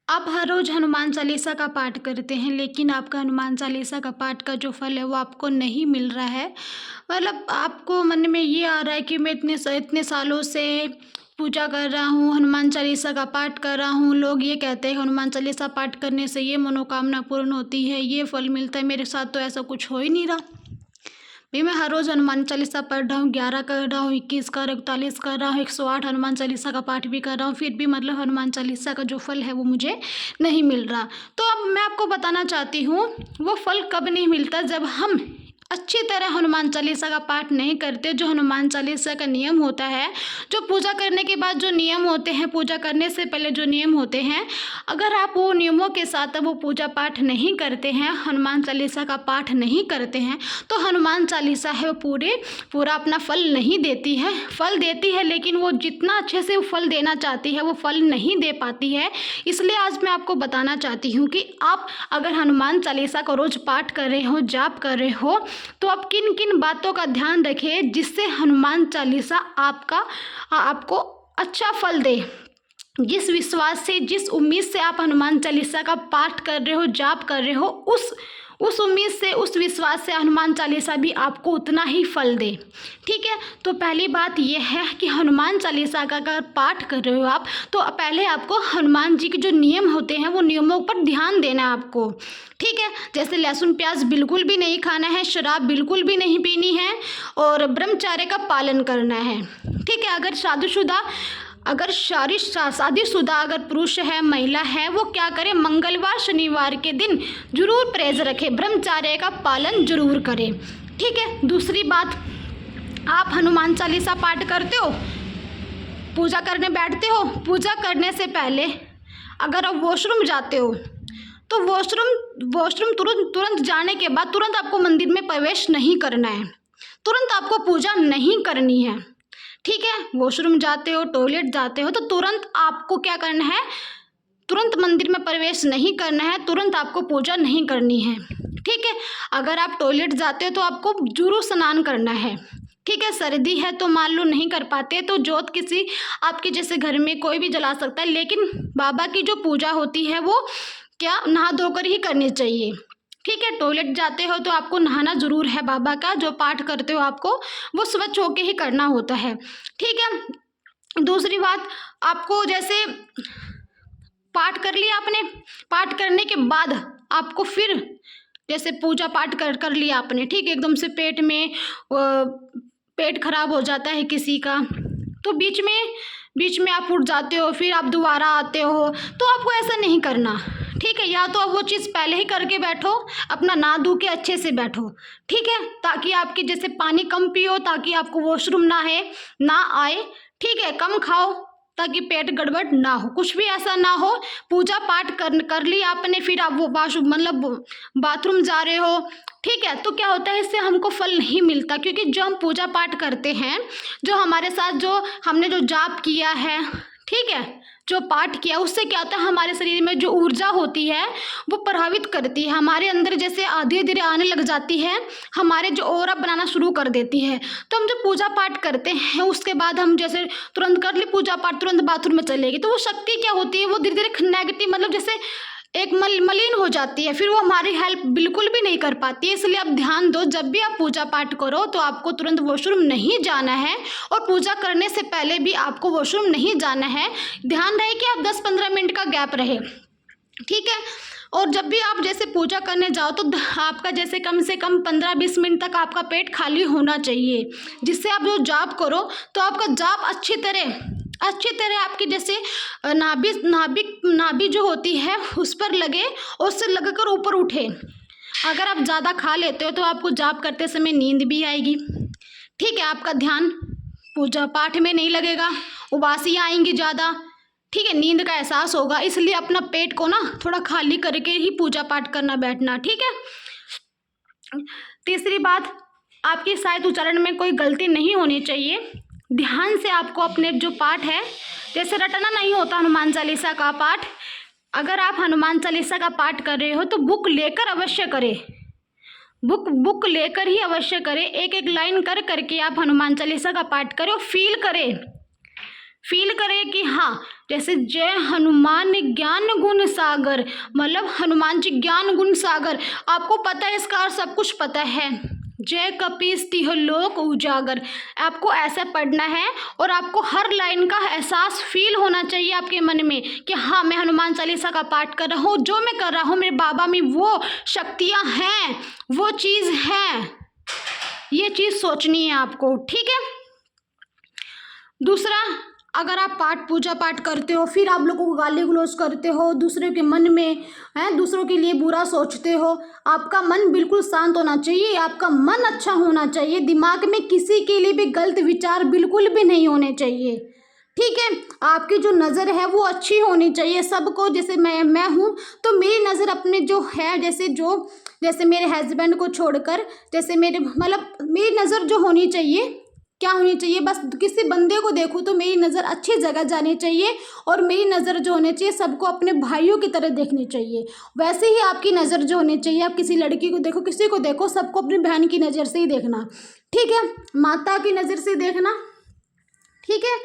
आप हर रोज़ हनुमान चालीसा का पाठ करते हैं, लेकिन आपका हनुमान चालीसा का पाठ का जो फल है वो आपको नहीं मिल रहा है। मतलब आपको मन में ये आ रहा है कि मैं इतने सालों से पूजा कर रहा हूँ, हनुमान चालीसा का पाठ कर रहा हूँ। लोग ये कहते हैं हनुमान चालीसा पाठ करने से ये मनोकामना पूर्ण होती है, ये फल मिलता है। मेरे साथ तो ऐसा कुछ हो ही नहीं रहा। भई मैं हर रोज़ हनुमान चालीसा पढ़ रहा हूँ, 11 कर रहा हूँ, 21 कर, 41 कर रहा हूँ, 108 हनुमान चालीसा का पाठ भी कर रहा हूँ, फिर भी मतलब हनुमान चालीसा का जो फल है वो मुझे नहीं मिल रहा। तो अब मैं आपको बताना चाहती हूँ, वो फल कब नहीं मिलता, जब हम अच्छी तरह हनुमान चालीसा का पाठ नहीं करते। जो हनुमान चालीसा का नियम होता है, जो पूजा करने के बाद जो नियम होते हैं, पूजा करने से पहले जो नियम होते हैं, अगर आप वो नियमों के साथ वो पूजा पाठ नहीं करते हैं, हनुमान चालीसा का पाठ नहीं करते हैं, तो हनुमान चालीसा है वो पूरा अपना फल नहीं देती है। फल देती है, लेकिन वो जितना अच्छे से वो फल देना चाहती है वो फल नहीं दे पाती है। इसलिए आज मैं आपको बताना चाहती हूँ कि आप अगर हनुमान चालीसा को रोज़ पाठ कर रहे हो, जाप कर रहे हो, तो आप किन किन बातों का ध्यान रखें जिससे हनुमान चालीसा आपको अच्छा फल दे। जिस विश्वास से, जिस उम्मीद से आप हनुमान चालीसा का पाठ कर रहे हो, जाप कर रहे हो, उस उम्मीद से, उस विश्वास से हनुमान चालीसा भी आपको उतना ही फल दे। ठीक है, तो पहली बात यह है कि हनुमान चालीसा का अगर पाठ कर रहे हो आप, तो पहले आपको हनुमान जी के जो नियम होते हैं वो नियमों पर ध्यान देना है आपको। ठीक है, जैसे लहसुन प्याज बिल्कुल भी नहीं खाना है, शराब बिल्कुल भी नहीं पीनी है और ब्रह्मचर्य का पालन करना है। ठीक है, अगर शादीशुदा अगर पुरुष है, महिला है, वो क्या करे, मंगलवार शनिवार के दिन जरूर परहेज रखे, ब्रह्मचर्य का पालन जरूर करें। ठीक है, दूसरी बात, आप हनुमान चालीसा पाठ करते हो, पूजा करने बैठते हो, पूजा करने से पहले अगर आप वॉशरूम जाते हो, तो वॉशरूम तुरंत जाने के बाद तुरंत आपको मंदिर में प्रवेश नहीं करना है, तुरंत आपको पूजा नहीं करनी है। ठीक है, वॉशरूम जाते हो, टॉयलेट जाते हो, तो तुरंत आपको क्या करना है, तुरंत मंदिर में प्रवेश नहीं करना है, तुरंत आपको पूजा नहीं करनी है। ठीक है, अगर आप टॉयलेट जाते हो तो आपको जरूर स्नान करना है। ठीक है, सर्दी है तो मान लो नहीं कर पाते तो जोत किसी आपके जैसे घर में कोई भी जला सकता है, लेकिन बाबा की जो पूजा होती है वो क्या नहा धोकर ही करनी चाहिए। ठीक है, टॉयलेट जाते हो तो आपको नहाना ज़रूर है, बाबा का जो पाठ करते हो आपको वो स्वच्छ होके ही करना होता है। ठीक है, दूसरी बात, आपको जैसे पाठ कर लिया आपने, पाठ करने के बाद आपको फिर जैसे पूजा पाठ कर लिया आपने, ठीक है, एकदम से पेट खराब हो जाता है किसी का, तो बीच में आप उठ जाते हो, फिर आप दोबारा आते हो, तो आपको ऐसा नहीं करना। ठीक है, या तो आप वो चीज़ पहले ही करके बैठो, अपना नहा धो के अच्छे से बैठो। ठीक है, ताकि आपकी जैसे पानी कम पियो, ताकि आपको वॉशरूम ना आए। ठीक है, कम खाओ ताकि पेट गड़बड़ ना हो, कुछ भी ऐसा ना हो। पूजा पाठ कर ली आपने, फिर आप वो बाथरूम जा रहे हो। ठीक है, तो क्या होता है, इससे हमको फल नहीं मिलता, क्योंकि जो हम पूजा पाठ करते हैं, जो हमारे साथ जो हमने जो जाप किया है, ठीक है, जो पाठ किया, उससे क्या होता है, हमारे शरीर में जो ऊर्जा होती है वो प्रभावित करती है, हमारे अंदर जैसे धीरे धीरे आने लग जाती है, हमारे जो ऑरा बनाना शुरू कर देती है। तो हम जब पूजा पाठ करते हैं उसके बाद हम जैसे तुरंत कर ली पूजा पाठ, तुरंत बाथरूम में चलेगी, तो वो शक्ति क्या होती है, वो धीरे धीरे नेगेटिव, मतलब जैसे एक मलिन हो जाती है, फिर वो हमारी हेल्प बिल्कुल भी नहीं कर पाती है। इसलिए आप ध्यान दो, जब भी आप पूजा पाठ करो तो आपको तुरंत वॉशरूम नहीं जाना है, और पूजा करने से पहले भी आपको वॉशरूम नहीं जाना है। ध्यान रहे कि आप 10-15 मिनट का गैप रहे। ठीक है, और जब भी आप जैसे पूजा करने जाओ तो आपका जैसे कम से कम 15-20 मिनट तक आपका पेट खाली होना चाहिए, जिससे आप जो जाप करो तो आपका जाप अच्छी तरह आपकी जैसे नाभि जो होती है उस पर लगे और उससे लगकर ऊपर उठे। अगर आप ज़्यादा खा लेते हो तो आपको जाप करते समय नींद भी आएगी। ठीक है, आपका ध्यान पूजा पाठ में नहीं लगेगा, उबासियाँ आएंगी ज़्यादा। ठीक है, नींद का एहसास होगा, इसलिए अपना पेट को ना थोड़ा खाली करके ही पूजा पाठ करना बैठना। ठीक है, तीसरी बात, आपकी शायद उच्चारण में कोई गलती नहीं होनी चाहिए। ध्यान से आपको अपने जो पाठ है, जैसे रटना नहीं होता हनुमान चालीसा का पाठ, अगर आप हनुमान चालीसा का पाठ कर रहे हो तो बुक लेकर अवश्य करें, बुक लेकर ही अवश्य करें। एक एक लाइन कर करके आप हनुमान चालीसा का पाठ करें और फील करें कि हाँ, जैसे जय हनुमान ज्ञान गुण सागर, मतलब हनुमान जी ज्ञान गुण सागर, आपको पता है इसका अर्थ, सब कुछ पता है। जय कपीस तिह लोक उजागर, आपको ऐसा पढ़ना है और आपको हर लाइन का एहसास फील होना चाहिए आपके मन में कि हाँ, मैं हनुमान चालीसा का पाठ कर रहा हूँ, जो मैं कर रहा हूँ मेरे बाबा में वो शक्तियाँ हैं, वो चीज़ है, ये चीज़ सोचनी है आपको, ठीक है। दूसरा, अगर आप पूजा पाठ करते हो, फिर आप लोगों को गाली गलौज करते हो, दूसरों के मन में दूसरों के लिए बुरा सोचते हो, आपका मन बिल्कुल शांत होना चाहिए, आपका मन अच्छा होना चाहिए, दिमाग में किसी के लिए भी गलत विचार बिल्कुल भी नहीं होने चाहिए, ठीक है। आपकी जो नज़र है वो अच्छी होनी चाहिए सबको, जैसे मैं हूँ तो मेरी नज़र अपने जो है, जैसे मेरे हस्बैंड को छोड़कर, जैसे मेरे मतलब मेरी नज़र जो होनी चाहिए, क्या होनी चाहिए, बस किसी बंदे को देखूँ तो मेरी नज़र अच्छी जगह जानी चाहिए, और मेरी नज़र जो होनी चाहिए सबको अपने भाइयों की तरह देखनी चाहिए। वैसे ही आपकी नज़र जो होनी चाहिए, आप किसी लड़की को देखो, किसी को देखो, सबको अपनी बहन की नज़र से ही देखना, ठीक है, माता की नज़र से देखना, ठीक है।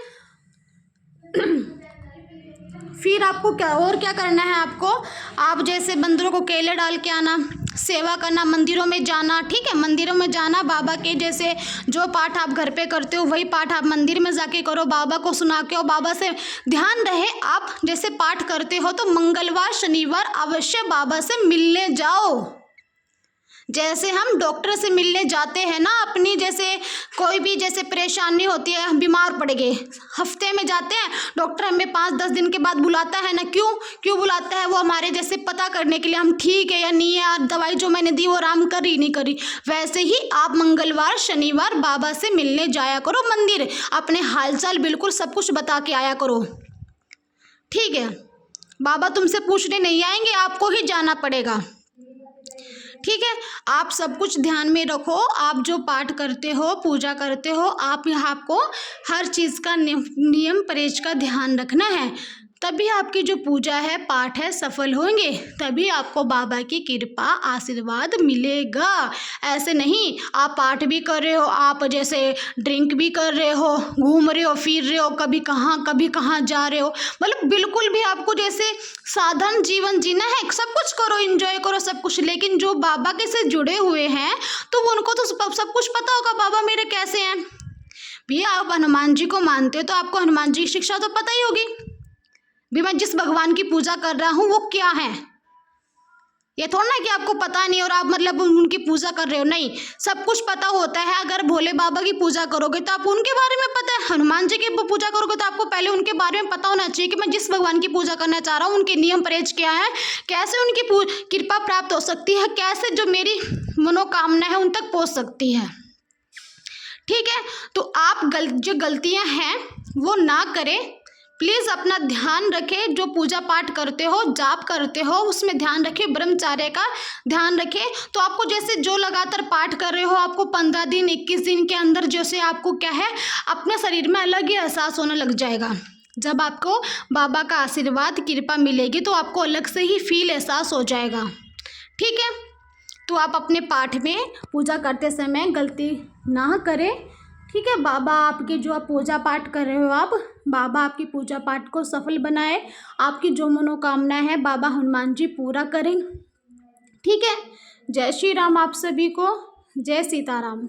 फिर आपको क्या करना है, आप जैसे बंदरों को केले डाल के आना, सेवा करना, मंदिरों में जाना, ठीक है, मंदिरों में जाना, बाबा के जैसे जो पाठ आप घर पे करते हो वही पाठ आप मंदिर में जाके करो, बाबा को सुना के, और बाबा से ध्यान रहे, आप जैसे पाठ करते हो तो मंगलवार शनिवार अवश्य बाबा से मिलने जाओ। जैसे हम डॉक्टर से मिलने जाते हैं ना, अपनी जैसे कोई भी जैसे परेशानी होती है, हम बीमार पड़ गए, हफ्ते में जाते हैं डॉक्टर, हमें 5-10 दिन के बाद बुलाता है ना, क्यों बुलाता है, वो हमारे जैसे पता करने के लिए हम ठीक है या नहीं है, दवाई जो मैंने दी वो आराम करी नहीं करी। वैसे ही आप मंगलवार शनिवार बाबा से मिलने जाया करो मंदिर, अपने हालचाल बिल्कुल सब कुछ बता के आया करो, ठीक है। बाबा तुमसे पूछने नहीं आएंगे, आपको ही जाना पड़ेगा, ठीक है। आप सब कुछ ध्यान में रखो, आप जो पाठ करते हो, पूजा करते हो, आप यहाँ आपको हर चीज़ का नियम परहेज का ध्यान रखना है, तभी आपकी जो पूजा है, पाठ है, सफल होंगे, तभी आपको बाबा की कृपा आशीर्वाद मिलेगा। ऐसे नहीं आप पाठ भी कर रहे हो, आप जैसे ड्रिंक भी कर रहे हो, घूम रहे हो, फिर रहे हो, कभी कहाँ जा रहे हो, मतलब बिल्कुल भी आपको जैसे साधारण जीवन जीना है, सब कुछ करो, एंजॉय करो सब कुछ, लेकिन जो बाबा के से जुड़े हुए हैं तो उनको तो सब कुछ पता होगा बाबा मेरे कैसे हैं। भैया आप हनुमान जी को मानते हो तो आपको हनुमान जी की शिक्षा तो पता ही होगी भी, मैं जिस भगवान की पूजा कर रहा हूँ वो क्या है, ये थोड़ा ना कि आपको पता नहीं और आप मतलब उनकी पूजा कर रहे हो, नहीं, सब कुछ पता होता है। अगर भोले बाबा की पूजा करोगे तो आप उनके बारे में पता है, हनुमान जी की पूजा करोगे तो आपको पहले उनके बारे में पता होना चाहिए कि मैं जिस भगवान की पूजा करना चाह रहा हूँ उनके नियम परहेज क्या है, कैसे उनकी कृपा प्राप्त हो सकती है, कैसे जो मेरी मनोकामना है उन तक पहुँच सकती है, ठीक है। तो आप जो गलतियाँ हैं वो ना करें, प्लीज़ अपना ध्यान रखें, जो पूजा पाठ करते हो, जाप करते हो, उसमें ध्यान रखें, ब्रह्मचार्य का ध्यान रखें। तो आपको जैसे जो लगातार पाठ कर रहे हो, आपको 15 दिन 21 दिन के अंदर जैसे आपको क्या है, अपने शरीर में अलग ही एहसास होने लग जाएगा। जब आपको बाबा का आशीर्वाद कृपा मिलेगी तो आपको अलग से ही फील एहसास हो जाएगा, ठीक है। तो आप अपने पाठ में पूजा करते समय गलती ना करें, ठीक है। बाबा आपके जो आप पूजा पाठ कर रहे हो, आप बाबा आपकी पूजा पाठ को सफल बनाए, आपकी जो मनोकामना है बाबा हनुमान जी पूरा करें, ठीक है। जय श्री राम आप सभी को, जय सीताराम।